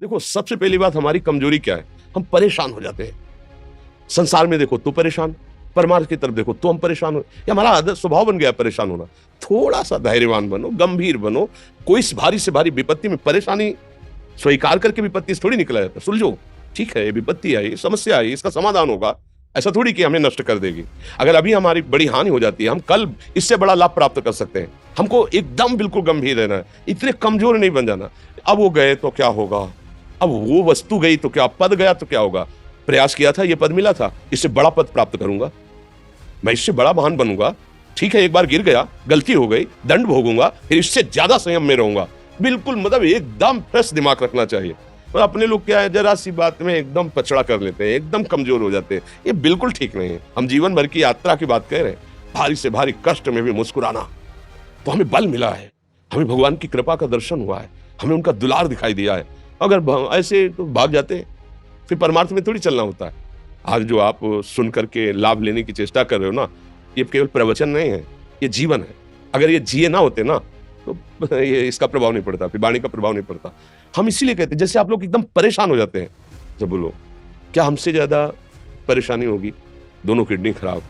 देखो, सबसे पहली बात हमारी कमजोरी क्या है, हम परेशान हो जाते हैं। संसार में देखो तो परेशान, परमार्थ की तरफ देखो तो हम परेशान हो, ये हमारा आदत स्वभाव बन गया परेशान होना। थोड़ा सा धैर्यवान बनो, गंभीर बनो। कोई भारी से भारी विपत्ति में परेशानी स्वीकार करके विपत्ति से थोड़ी निकला जाता। सुलझो, ठीक है, ये विपत्ति आई, समस्या आई, इसका समाधान होगा। ऐसा थोड़ी कि हमें नष्ट कर देगी। अगर अभी हमारी बड़ी हानि हो जाती है, हम कल इससे बड़ा लाभ प्राप्त कर सकते हैं। हमको एकदम बिल्कुल गंभीर रहना है, इतने कमजोर नहीं बन जाना। अब वो गए तो क्या होगा, अब वो वस्तु गई तो क्या, पद गया तो क्या होगा। प्रयास किया था, ये पद मिला था, इससे बड़ा पद प्राप्त करूंगा, मैं इससे बड़ा महान बनूंगा। ठीक है, एक बार गिर गया, गलती हो गई, दंड भोगूंगा, फिर इससे ज्यादा संयम में रहूंगा। बिल्कुल, मतलब एकदम फ्रेश दिमाग रखना चाहिए। और अपने लोग क्या है, जरा सी बात में एकदम पछड़ा कर लेते हैं, एकदम कमजोर हो जाते हैं। ये बिल्कुल ठीक नहीं है। हम जीवन भर की यात्रा की बात कह रहे हैं, भारी से भारी कष्ट में भी मुस्कुराना, तो हमें बल मिला है, हमें भगवान की कृपा का दर्शन हुआ है, हमें उनका दुलार दिखाई दिया है। अगर ऐसे तो भाग जाते हैं, फिर परमार्थ में थोड़ी चलना होता है। आज जो आप सुन करके लाभ लेने की चेष्टा कर रहे हो ना, ये केवल प्रवचन नहीं है, ये जीवन है। अगर ये जिए ना होते ना, तो ये इसका प्रभाव नहीं पड़ता, फिर वाणी का प्रभाव नहीं पड़ता। हम इसीलिए कहते हैं, जैसे आप लोग एकदम परेशान हो जाते हैं, जब बोलो क्या हमसे ज्यादा परेशानी होगी, दोनों किडनी खराब,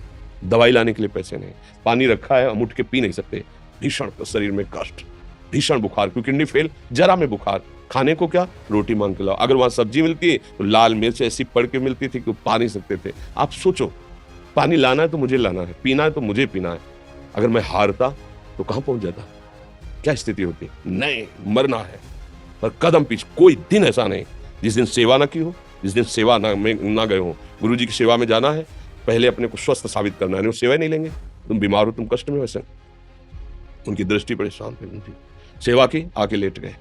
दवाई लाने के लिए पैसे नहीं, पानी रखा है हम उठ के पी नहीं सकते, भीषण शरीर में कष्ट, भीषण बुखार, क्योंकि किडनी फेल, जरा में बुखार, खाने को क्या, रोटी मांग के लाओ। अगर वहां सब्जी मिलती तो लाल मिर्च ऐसी पड़ के मिलती थी कि पा नहीं सकते थे। आप सोचो, पानी लाना है तो मुझे लाना है, पीना है तो मुझे पीना है। अगर मैं हारता तो कहां पहुंच जाता, क्या स्थिति होती। नहीं, मरना है, पर कदम पीछे। कोई दिन ऐसा नहीं जिस दिन सेवा ना की हो, जिस दिन सेवा ना गए हो। गुरु जी की सेवा में जाना है, पहले अपने को स्वस्थ साबित करना है। सेवा ही नहीं लेंगे, तुम बीमार हो, तुम कष्ट में, वैसे उनकी दृष्टि परेशान थी, सेवा की, आके लेट गए।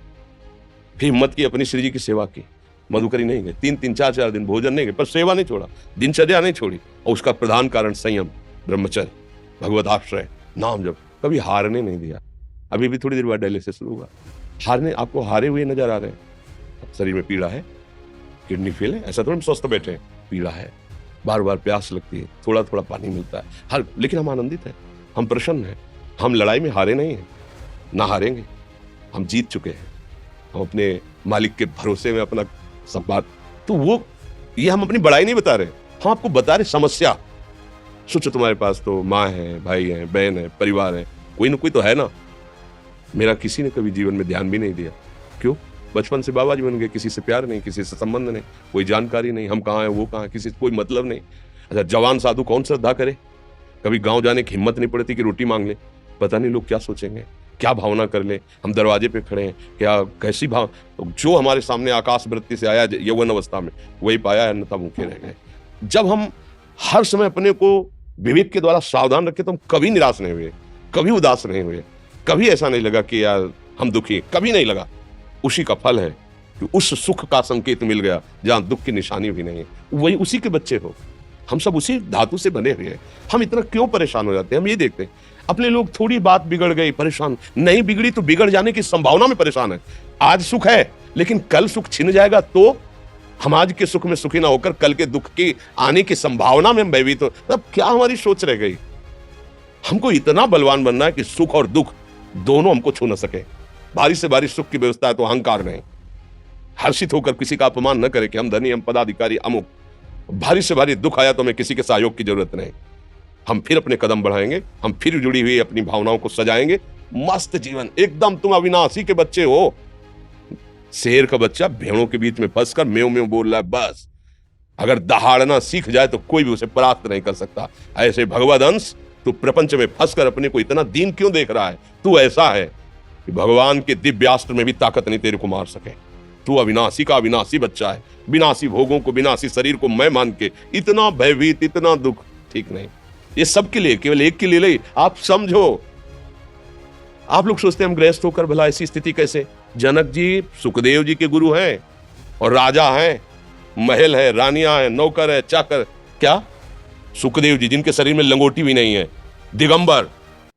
फिर हिम्मत की, अपनी श्री जी की सेवा की, मधुकरी नहीं गए, 3-3, 4-4 दिन भोजन नहीं गए, पर सेवा नहीं छोड़ा, दिनचर्या नहीं छोड़ी। और उसका प्रधान कारण संयम, ब्रह्मचर्य, भगवत आश्रय, नाम जप, कभी हारने नहीं दिया। अभी भी थोड़ी देर बाद डायलिसिस शुरू हुआ, हारने, आपको हारे हुए नजर आ रहे हैं। शरीर में पीड़ा है, किडनी फेल है, ऐसा थोड़ा हम स्वस्थ बैठे हैं, पीड़ा है, बार बार प्यास लगती है, थोड़ा थोड़ा पानी मिलता है, हर, लेकिन हम आनंदित हैं, हम प्रसन्न हैं। हम लड़ाई में हारे नहीं हैं, ना हारेंगे, हम जीत चुके हैं। हम अपने मालिक के भरोसे में अपना सब बात, तो वो, ये हम अपनी बड़ाई नहीं बता रहे, हम आपको बता रहे समस्या। सोचो, तुम्हारे पास तो माँ है, भाई है, बहन है, परिवार है, कोई ना कोई तो है ना। मेरा किसी ने कभी जीवन में ध्यान भी नहीं दिया, क्यों? बचपन से बाबा जी बन गए, किसी से प्यार नहीं, किसी से संबंध नहीं, कोई जानकारी नहीं, हम कहाँ हैं, वो कहाँ है, किसी से कोई मतलब नहीं। अच्छा, जवान साधु कौन श्रद्धा करे? कभी गांव जाने की हिम्मत नहीं पड़ती कि रोटी मांग ले, पता नहीं लोग क्या सोचेंगे, क्या भावना कर ले। हम दरवाजे पे खड़े हैं, क्या कैसी भाव, जो हमारे सामने आकाश वृत्ति से आया यौवन अवस्था में, वही पाया, अन्यथा भूखे रह गए। जब हम हर समय अपने को विवेक के द्वारा सावधान रखे, तो हम कभी निराश नहीं हुए, कभी उदास नहीं हुए, कभी ऐसा नहीं लगा कि यार हम दुखी, कभी नहीं लगा। उसी का फल है कि उस सुख का संकेत मिल गया जहां दुख की निशानी भी नहीं है, वही उसी के बच्चे हो। हम सब उसी धातु से बने हुए हैं। हम इतना क्यों परेशान हो जाते हैं? हम ये देखते हैं, अपने लोग थोड़ी बात बिगड़ गई परेशान, नहीं बिगड़ी तो बिगड़ जाने की संभावना में परेशान है। आज सुख है, लेकिन कल सुख छिन जाएगा, तो हम आज के सुख में सुखी ना होकर कल के दुख की आने की संभावना में भयभीत हो, तब क्या हमारी सोच रह गई? हमको इतना बलवान बनना है कि सुख और दुख दोनों हमको छू न सके। भारी से भारी सुख की व्यवस्था है तो अहंकार नहीं, हर्षित होकर किसी का अपमान न करे कि हम धनी, हम पदाधिकारी, अमुक। भारी से भारी दुख आया तो हमें किसी के सहयोग की जरूरत नहीं, हम फिर अपने कदम बढ़ाएंगे, हम फिर जुड़ी हुई अपनी भावनाओं को सजाएंगे। मस्त जीवन, एकदम तुम अविनाशी के बच्चे हो। शेर का बच्चा भेड़ों के बीच में फंसकर म्यों म्यों बोल रहा है, बस अगर दहाड़ना सीख जाए तो कोई भी उसे परास्त नहीं कर सकता। ऐसे भगवद अंश, तू प्रपंच में फंसकर अपने को इतना दीन क्यों देख रहा है? तू ऐसा है कि भगवान के दिव्यास्त्र में भी ताकत नहीं तेरे को मार सके। तू अविनाशी का अविनाशी बच्चा है, विनाशी भोगों को, विनाशी शरीर को मैं मान के इतना भयभीत, इतना दुख, ठीक नहीं। ये सबके लिए, केवल एक के लिए नहीं। आप समझो, आप लोग सोचते हैं हम गृहस्थ होकर भला ऐसी स्थिति कैसे? जनक जी सुखदेव जी के गुरु हैं और राजा हैं, महल है, रानियां हैं, नौकर है, चाकर। क्या सुखदेव जी, जिनके शरीर में लंगोटी भी नहीं है, दिगंबर,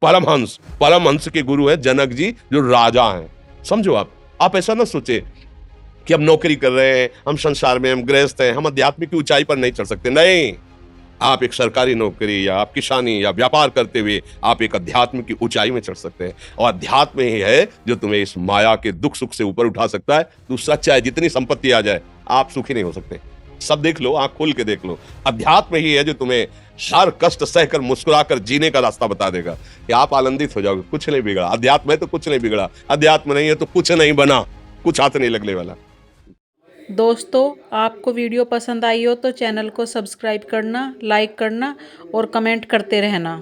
परमहंस के गुरु है जनक जी, जो राजा हैं। समझो, आप ऐसा ना सोचे कि हम नौकरी कर रहे हैं, हम संसार में, हम गृहस्थ हैं, हम आध्यात्मिक की ऊंचाई पर नहीं चढ़ सकते। नहीं, आप एक सरकारी नौकरी या आप किसानी या व्यापार करते हुए आप एक अध्यात्म की ऊंचाई में चढ़ सकते हैं। और अध्यात्म ही है जो तुम्हें इस माया के दुख सुख से ऊपर उठा सकता है। दूसरा, चाहे जितनी संपत्ति आ जाए, आप सुखी नहीं हो सकते। सब देख लो, आंख खोल के देख लो, अध्यात्म ही है जो तुम्हें हर कष्ट सहकर मुस्कुराकर जीने का रास्ता बता देगा कि आप आनंदित हो जाओगे। कुछ नहीं बिगड़ा, अध्यात्म है तो कुछ नहीं बिगड़ा, अध्यात्म नहीं है तो कुछ नहीं बना, कुछ हाथ नहीं लगने वाला। दोस्तों, आपको वीडियो पसंद आई हो तो चैनल को सब्सक्राइब करना, लाइक करना और कमेंट करते रहना।